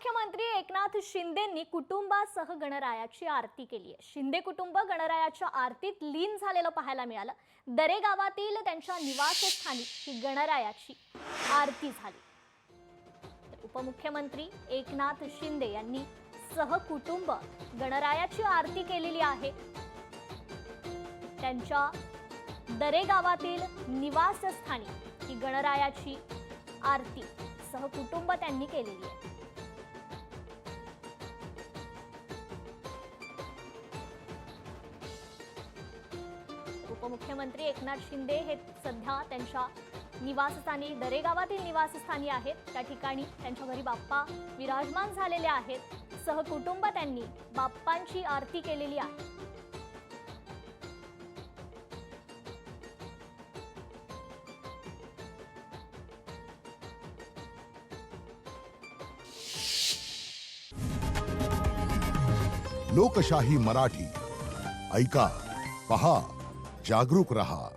उपमुख्यमंत्री एकनाथ शिंदेंनी कुटुंबासह गणरायाची आरती केली आहे। शिंदे कुटुंब गणरायाच्या आरतीत लीन झालेलं पाहायला मिळालं। दरे गावातील त्यांच्या निवासस्थानी ही गणरायाची आरती झाली। उपमुख्यमंत्री एकनाथ शिंदे यांनी सहकुटुंब गणरायाची आरती केलेली आहे। त्यांच्या दरे गावातील निवासस्थानी ही गणरायाची आरती सहकुटुंब त्यांनी केलेली आहे। उपमुख्यमंत्री एकनाथ शिंदे हे सध्या त्यांच्या निवासस्थानी दरे गावातील निवासस्थानी आहेत। त्या ठिकाणी त्यांच्या घरी बाप्पा विराजमान झालेले आहेत। सहकुटुंब त्यांनी बाप्पांची आरती केलेली आहे। लोकशाही मराठी ऐका, पहा, जागरूक रहा।